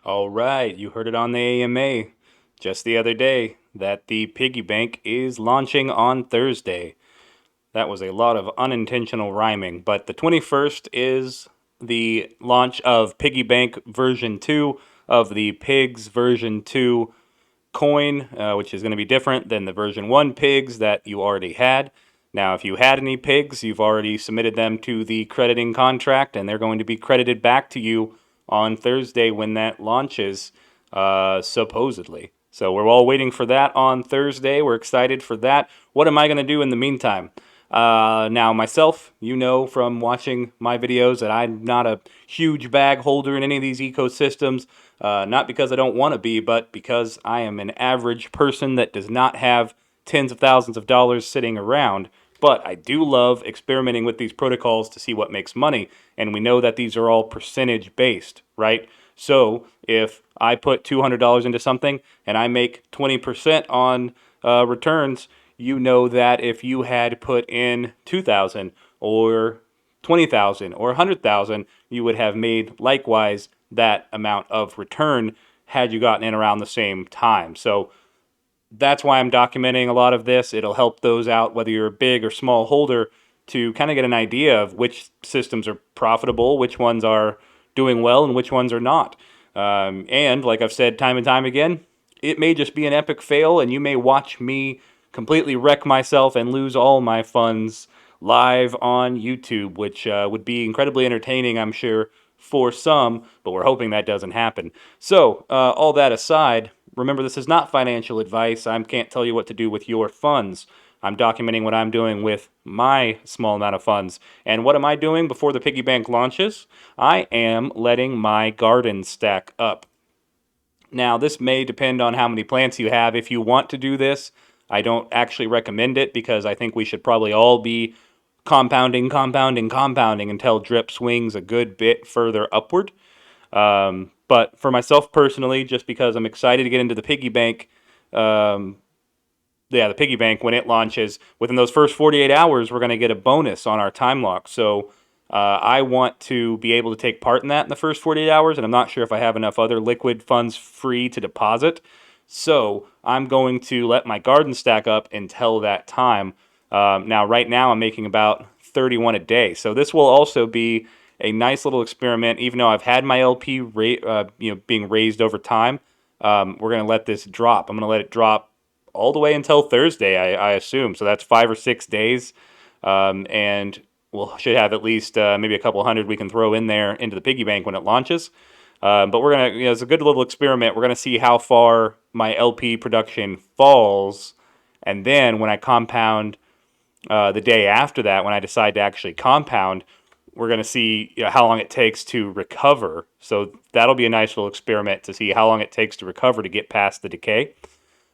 All right, you heard it on the AMA just the other day that the Piggy Bank is launching on Thursday. That was a lot of unintentional rhyming, but the 21st is the launch of Piggy Bank version 2 of the Pigs version 2 coin, which is going to be different than the version 1 pigs that you already had. Now, if you had any pigs, you've already submitted them to the crediting contract, and they're going to be credited back to you on Thursday when that launches, supposedly. So we're all waiting for that on Thursday. We're excited for that. What am I going to do in the meantime? Now, myself, you know from watching my videos that I'm not a huge bag holder in any of these ecosystems. Not because I don't want to be, but because I am an average person that does not have tens of thousands of dollars sitting around. But I do love experimenting with these protocols to see what makes money. And we know that these are all percentage based, right? So if I put $200 into something and I make 20% on returns, you know that if you had put in 2,000 or 20,000 or 100,000, you would have made likewise that amount of return had you gotten in around the same time. So that's why I'm documenting a lot of this. It'll help those out, whether you're a big or small holder, to kind of get an idea of which systems are profitable, which ones are doing well, and which ones are not. And like I've said time and time again, it may just be an epic fail, and you may watch me completely wreck myself and lose all my funds live on YouTube, which would be incredibly entertaining, I'm sure, for some, but we're hoping that doesn't happen. So, all that aside, remember this is not financial advice. I can't tell you what to do with your funds. I'm documenting what I'm doing with my small amount of funds. And what am I doing before the piggy bank launches? I am letting my garden stack up. Now, this may depend on how many plants you have. If you want to do this, I don't actually recommend it because I think we should probably all be compounding until drip swings a good bit further upward. But for myself personally, just because I'm excited to get into the piggy bank, um, the piggy bank when it launches, within those first 48 hours, we're going to get a bonus on our time lock. So I want to be able to take part in that in the first 48 hours, and I'm not sure if I have enough other liquid funds free to deposit. So I'm going to let my garden stack up until that time. Now, right now, I'm making about 31 a day. So this will also be a nice little experiment. Even though I've had my LP being raised over time, we're going to let this drop. I'm going to let it drop all the way until Thursday, I assume. So that's 5 or 6 days, and we'll should have at least maybe a couple hundred we can throw in there into the piggy bank when it launches. But we're gonna, it's a good little experiment. We're gonna see how far my LP production falls, and then when I compound the day after that, when I decide to actually compound, we're going to see how long it takes to recover. So that'll be a nice little experiment to see how long it takes to recover to get past the decay.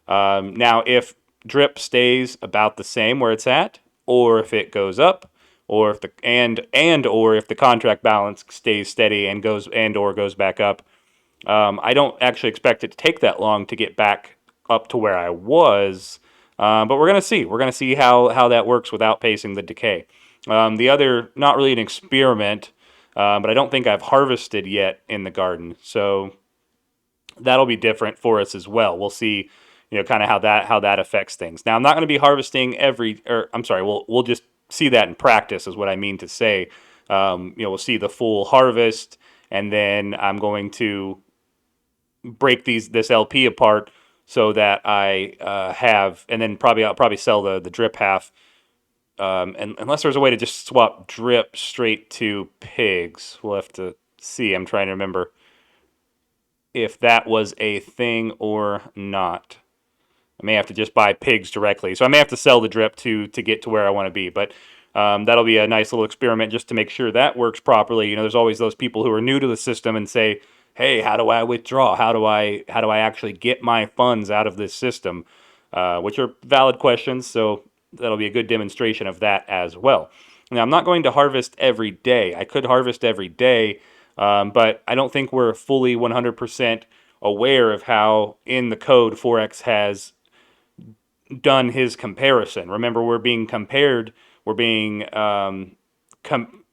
Now, if drip stays about the same where it's at, or if it goes up, or if the and or if the contract balance stays steady and goes back up, I don't actually expect it to take that long to get back up to where I was. But we're gonna see. We're gonna see how that works without pacing the decay. The other, not really an experiment, but I don't think I've harvested yet in the garden, so that'll be different for us as well. We'll see, kind of how that affects things. Now, I'm not going to be harvesting or I'm sorry, we'll just see that in practice, is what I mean to say. We'll see the full harvest, and then I'm going to break this LP apart so that I have, and then I'll probably sell the drip half. And unless there's a way to just swap drip straight to pigs, we'll have to see. I'm trying to remember if that was a thing or not. I may have to just buy pigs directly. So I may have to sell the drip to get to where I want to be. But that'll be a nice little experiment just to make sure that works properly. There's always those people who are new to the system and say, "Hey, how do I withdraw? How do I actually get my funds out of this system?" Which are valid questions. So that'll be a good demonstration of that as well. Now, I'm not going to harvest every day. I could harvest every day, but I don't think we're fully 100% aware of how in the code Forex has done his comparison. Remember, we're being compared, we're being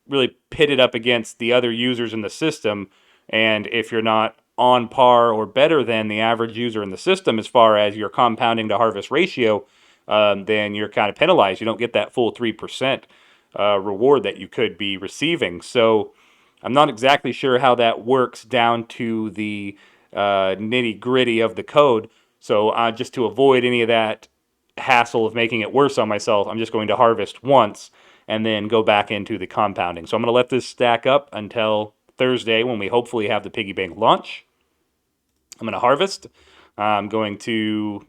really pitted up against the other users in the system. And if you're not on par or better than the average user in the system as far as your compounding to harvest ratio, then you're kind of penalized. You don't get that full 3% reward that you could be receiving. So I'm not exactly sure how that works down to the nitty gritty of the code. So just to avoid any of that hassle of making it worse on myself, I'm just going to harvest once and then go back into the compounding. So I'm going to let this stack up until Thursday when we hopefully have the Piggy Bank launch. I'm going to harvest. I'm going to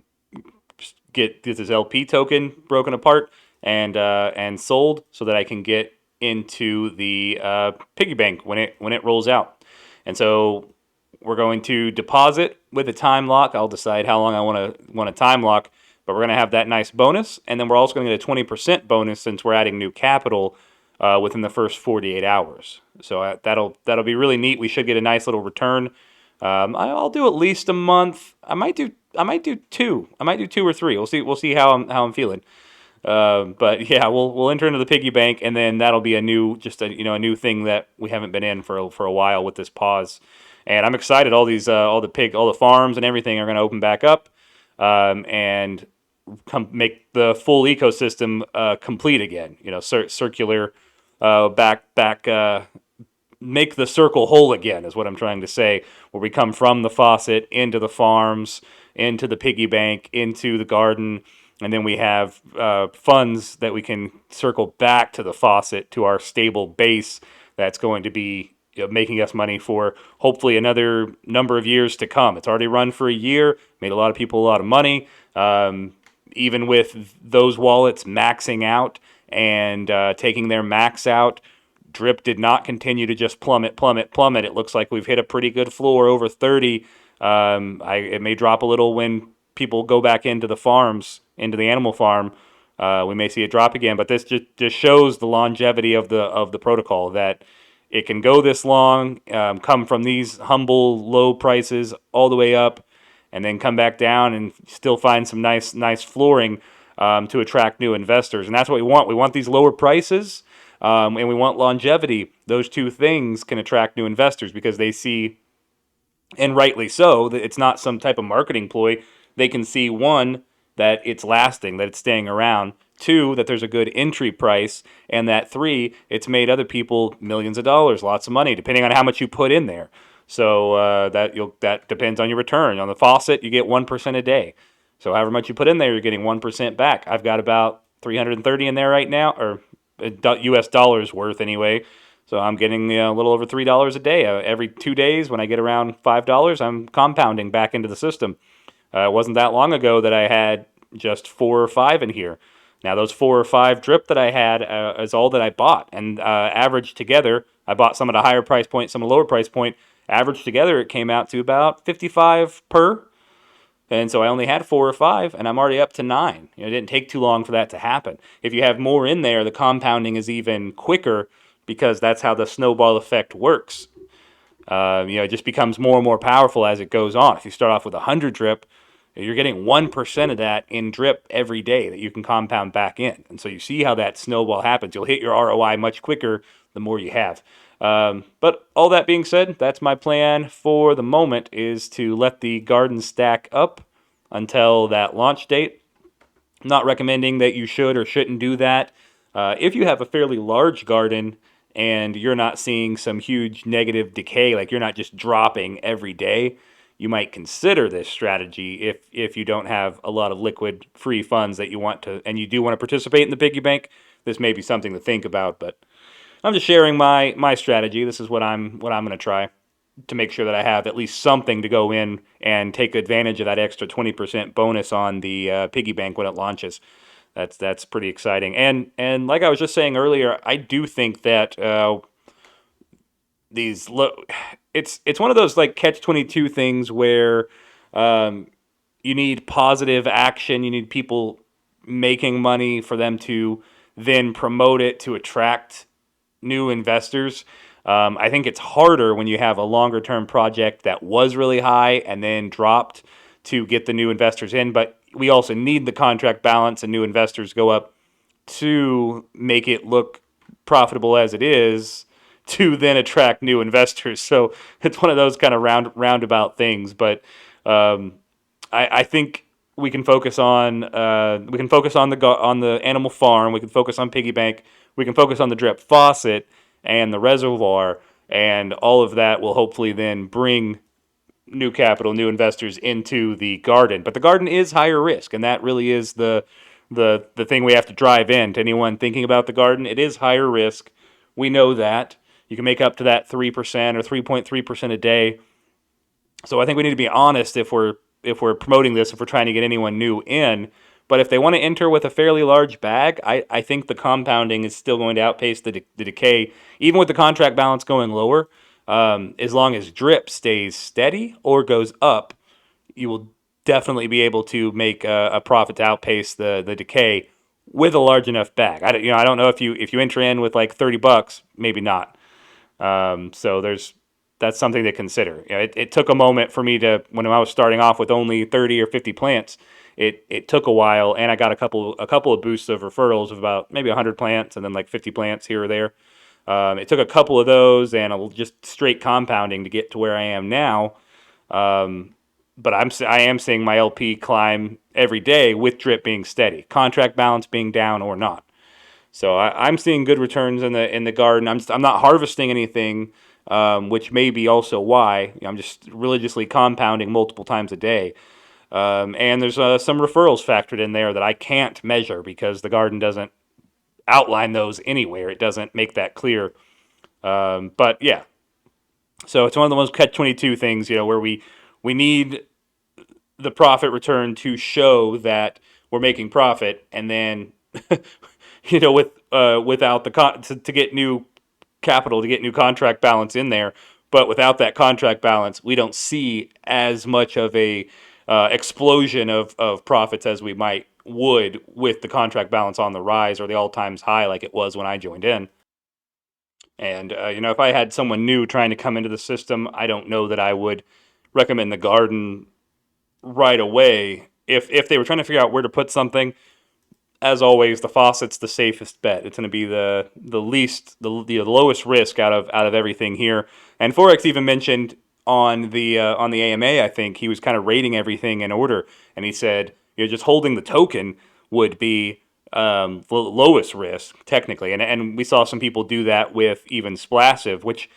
get this LP token broken apart and sold so that I can get into the piggy bank when it rolls out. And so we're going to deposit with a time lock. I'll decide how long I want a time lock, but we're going to have that nice bonus, and then we're also going to get a 20% bonus since we're adding new capital within the first 48 hours. So that'll be really neat. We should get a nice little return. I'll do at least a month. I might do two. I might do 2 or 3. We'll see how I'm feeling. But yeah, we'll enter into the piggy bank, and then that'll be a new thing that we haven't been in for a while with this pause. And I'm excited. All the farms and everything are going to open back up, and make the full ecosystem complete again. Circular, back. Make the circle whole again is what I'm trying to say, where we come from the faucet into the farms, into the piggy bank, into the garden, and then we have funds that we can circle back to the faucet, to our stable base that's going to be making us money for hopefully another number of years to come. It's already run for a year, made a lot of people a lot of money. Even with those wallets maxing out and taking their max out, DRIP did not continue to just plummet. It looks like we've hit a pretty good floor over 30. It may drop a little when people go back into the farms, into the animal farm. We may see it drop again, but this just shows the longevity of the protocol, that it can go this long, come from these humble low prices all the way up, and then come back down and still find some nice flooring to attract new investors. And that's what we want. We want these lower prices. And we want longevity. Those two things can attract new investors because they see, and rightly so, that it's not some type of marketing ploy. They can see, one, that it's lasting, that it's staying around. Two, that there's a good entry price. And that three, it's made other people millions of dollars, lots of money, depending on how much you put in there. So that depends on your return. On the faucet, you get 1% a day. So however much you put in there, you're getting 1% back. I've got about 330 in there right now, or U.S. dollars worth anyway. So I'm getting a little over $3 a day. Every 2 days when I get around $5, I'm compounding back into the system. It wasn't that long ago that I had just 4 or 5 in here. Now those 4 or 5 drip that I had is all that I bought. And averaged together, I bought some at a higher price point, some at a lower price point. Averaged together, it came out to about 55 per. And so I only had 4 or 5, and I'm already up to 9. It didn't take too long for that to happen. If you have more in there, the compounding is even quicker because that's how the snowball effect works. It just becomes more and more powerful as it goes on. If you start off with 100 drip, you're getting 1% of that in drip every day that you can compound back in. And so you see how that snowball happens. You'll hit your ROI much quicker the more you have. But all that being said, that's my plan for the moment, is to let the garden stack up until that launch date. I'm not recommending that you should or shouldn't do that. If you have a fairly large garden and you're not seeing some huge negative decay, like you're not just dropping every day, you might consider this strategy if you don't have a lot of liquid free funds that you want to, and you do want to participate in the piggy bank. This may be something to think about, but I'm just sharing my strategy. This is what I'm going to try to make sure that I have at least something to go in and take advantage of that extra 20% bonus on the piggy bank when it launches. That's pretty exciting. And like I was just saying earlier, I do think that it's one of those like catch-22 things where you need positive action. You need people making money for them to then promote it to attract new investors. I think it's harder when you have a longer term project that was really high and then dropped to get the new investors in. But we also need the contract balance and new investors go up to make it look profitable as it is, to then attract new investors. So it's one of those kind of roundabout things. But um, I think we can focus on the animal farm. We can focus on piggy bank. We can focus on the drip faucet and the reservoir, and all of that will hopefully then bring new capital, new investors into the garden. But the garden is higher risk, and that really is the thing we have to drive in to anyone thinking about the garden. It is higher risk. We know that. You can make up to that 3% or 3.3% a day. So I think we need to be honest if we're promoting this, if we're trying to get anyone new in. But if they want to enter with a fairly large bag, I think the compounding is still going to outpace the decay, even with the contract balance going lower. As long as drip stays steady or goes up, you will definitely be able to make a profit to outpace the decay with a large enough bag. I don't know if you enter in with like $30, maybe not. So that's something to consider. It took a moment for me to when I was starting off with only 30 or 50 plants. It took a while, and I got a couple of boosts of referrals of about maybe 100 plants and then like 50 plants here or there. It took a couple of those and just straight compounding to get to where I am now. Um, but I am seeing my LP climb every day with drip being steady, contract balance being down or not. So I'm seeing good returns in the garden. I'm not harvesting anything, which may be also why I'm just religiously compounding multiple times a day. And there's some referrals factored in there that I can't measure because the garden doesn't outline those anywhere. It doesn't make that clear. But yeah, so it's one of the most catch-22 things, where we need the profit return to show that we're making profit, and then without to get new capital, to get new contract balance in there, but without that contract balance, we don't see as much of a explosion of profits as we would with the contract balance on the rise or the all times high like it was when I joined in. And if I had someone new trying to come into the system, I don't know that I would recommend the garden right away. If they were trying to figure out where to put something, as always, the faucet's the safest bet. It's going to be the lowest risk out of everything here. And Forex even mentioned on the AMA, I think he was kind of rating everything in order, and he said just holding the token would be the lowest risk technically, and we saw some people do that with even Splassive, which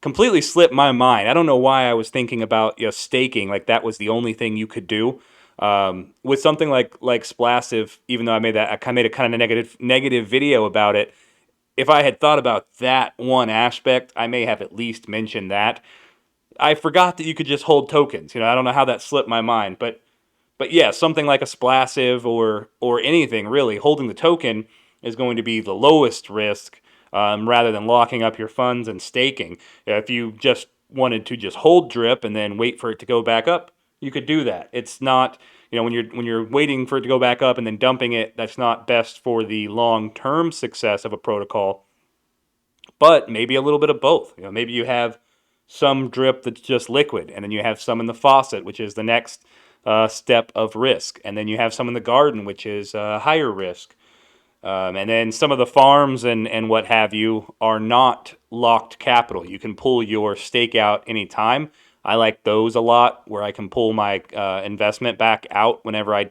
completely slipped my mind. I don't know why I was thinking about staking like that was the only thing you could do. With something like Splassive, even though I made a kind of negative video about it. If I had thought about that one aspect, I may have at least mentioned that. I forgot that you could just hold tokens. I don't know how that slipped my mind, but yeah, something like a Splassive or anything really, holding the token is going to be the lowest risk, rather than locking up your funds and staking. If you just wanted to just hold drip and then wait for it to go back up, you could do that. It's not, when you're waiting for it to go back up and then dumping it, that's not best for the long-term success of a protocol. But maybe a little bit of both. Maybe you have some drip that's just liquid, and then you have some in the faucet, which is the next step of risk, and then you have some in the garden, which is higher risk. And then some of the farms and what have you are not locked capital. You can pull your stake out anytime. I like those a lot, where I can pull my investment back out whenever I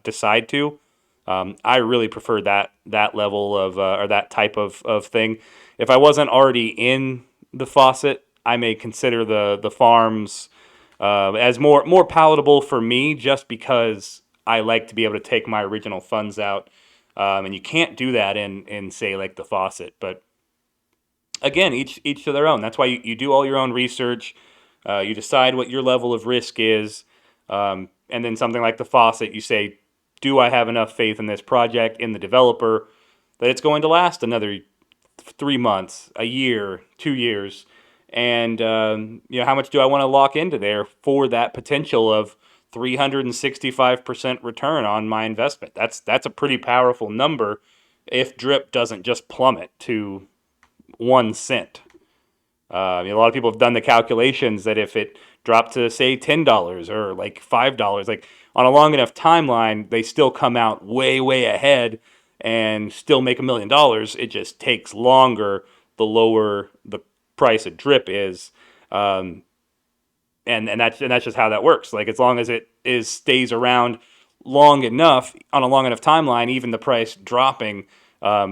decide to. I really prefer that level of or that type of thing. If I wasn't already in the faucet, I may consider the farms as more palatable for me, just because I like to be able to take my original funds out, and you can't do that in say like the faucet. But again, each to their own. That's why you do all your own research. You decide what your level of risk is, and then something like the faucet, you say, do I have enough faith in this project, in the developer, that it's going to last another 3 months, a year, 2 years, and how much do I want to lock into there for that potential of 365% return on my investment? That's a pretty powerful number if drip doesn't just plummet to 1 cent. A lot of people have done the calculations that if it dropped to say $10 or like $5, like on a long enough timeline, they still come out way ahead and still make $1 million. It just takes longer the lower the price of drip is. And that's just how that works. Like, as long as it stays around long enough, on a long enough timeline, even the price dropping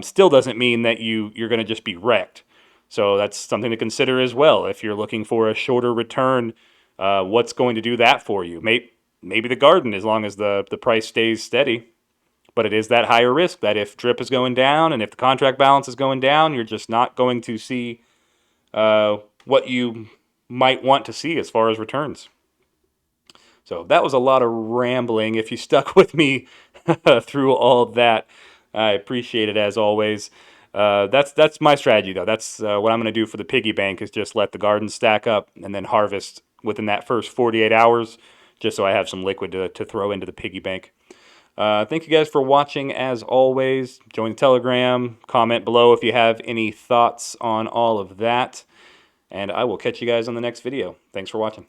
still doesn't mean that you're going to just be wrecked. So that's something to consider as well. If you're looking for a shorter return, what's going to do that for you? Maybe the garden, as long as the price stays steady. But it is that higher risk that if drip is going down and if the contract balance is going down, you're just not going to see what you might want to see as far as returns. So that was a lot of rambling. If you stuck with me through all of that, I appreciate it as always. That's my strategy though. That's what I'm going to do for the piggy bank, is just let the garden stack up and then harvest within that first 48 hours, just so I have some liquid to throw into the piggy bank. Thank you guys for watching as always. Join the Telegram. Comment below if you have any thoughts on all of that. And I will catch you guys on the next video. Thanks for watching.